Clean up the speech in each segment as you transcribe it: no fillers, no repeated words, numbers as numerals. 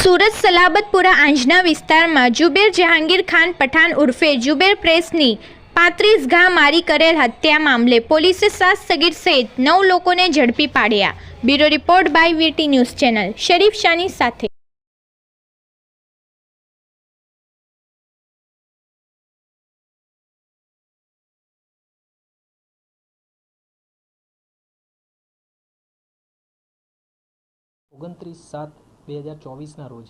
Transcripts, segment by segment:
સુરત સલાબતપુરા આંજના વિસ્તારમાં જુબેર જહાંગીર ખાન પઠાણ ઉર્ફે જુબેર પ્રેસની 35 ઘા મારી કરેલ હત્યા મામલે પોલીસે 7 સગીર સહિત 9 લોકોને ઝડપી પાડ્યા। Bureau report by VT news channel. Sharif Shani સાથે। ઓગણત્રીસ 7/2024 રોજ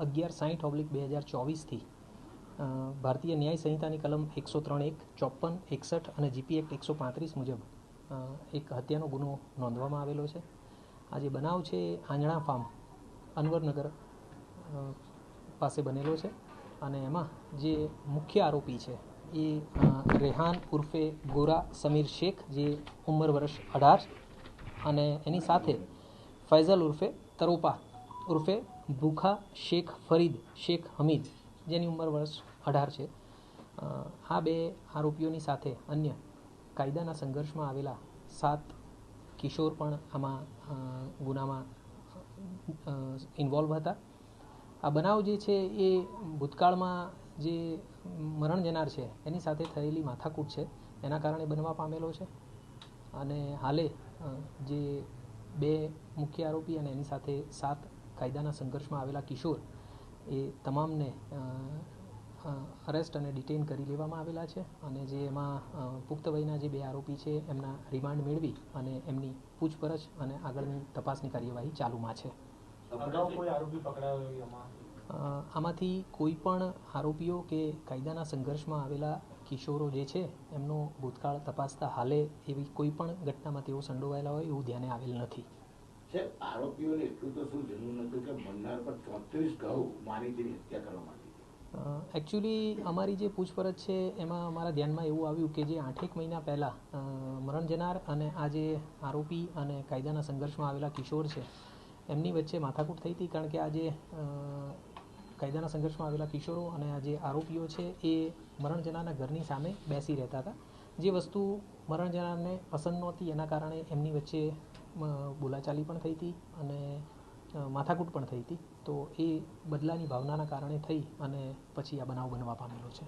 11/60/2024 ભારતીય ન્યાય સંહિતાની કલમ 103(1), 54, 61 અને જીપી એક્ટ 135 મુજબ એક હત્યાનો ગુનો નોંધવામાં આવેલો છે। આ જે બનાવ છે આંજણા ફાર્મ અનવરનગર પાસે બનેલો છે અને એમાં જે મુખ્ય આરોપી છે એ રેહાન ઉર્ફે ગોરા સમીર શેખ, જે ઉંમર વર્ષ 18 અને એની સાથે ફૈઝલ ઉર્ફે તરોપા ઉર્ફે ભૂખા શેખ ફરીદ શેખ હમીદ, જેની ઉંમર વર્ષ 18 છે। આ બે આરોપીઓની સાથે અન્ય કાયદાના સંઘર્ષમાં આવેલા 7 કિશોર પણ આમાં ગુનામાં ઇન્વોલ્વ હતા। આ બનાવ જે છે એ ભૂતકાળમાં જે મરણ જનાર છે એની સાથે થયેલી માથાકૂટ છે એના કારણે બનવા પામેલો છે અને હાલે જે બે મુખ્ય આરોપી અને એની સાથે 7 કાયદાના સંઘર્ષમાં આવેલા કિશોર એ તમામને અરેસ્ટ અને ડિટેઇન કરી લેવામાં આવેલા છે અને જે એમાં પુખ્ત વયના જે બે આરોપી છે એમના રિમાન્ડ મેળવી અને એમની પૂછપરછ અને આગળની તપાસની કાર્યવાહી ચાલુમાં છે। આમાંથી કોઈ પણ આરોપીઓ કે કાયદાના સંઘર્ષમાં આવેલા કિશોરો જે છે એમનો ભૂતકાળ તપાસતા હાલે એવી કોઈ પણ ઘટનામાં તેઓ સંડોવાયેલા હોય એવું ધ્યાને આવેલ નથી। આરોપીઓને એટલું તો શું જરૂર નતું કે મન્નાર પર 34 ઘઉં મારી તેની હત્યા કરવામાં આવી? એકચ્યુઅલી અમારી જે પૂછપરછ છે એમાં અમારા ધ્યાનમાં એવું આવ્યું કે જે 8 મહિના પહેલાં મરણ જનાર અને આ જે આરોપી અને કાયદાના સંઘર્ષમાં આવેલા કિશોર છે એમની વચ્ચે માથાકૂટ થઈ હતી, કારણ કે આ જે કાયદાના સંઘર્ષમાં આવેલા કિશોરો અને આ જે આરોપીઓ છે એ મરણ જનારના ઘરની સામે બેસી રહેતા હતા। જે વસ્તુ મરણ જનારને પસંદ નહોતી એના કારણે એમની વચ્ચે બોલાચાલી પણ થઈ હતી અને માથાકૂટ પણ થઈ હતી, તો એ બદલાની ભાવનાના કારણે થઈ અને પછી આ બનાવ બનવા પામેલો છે।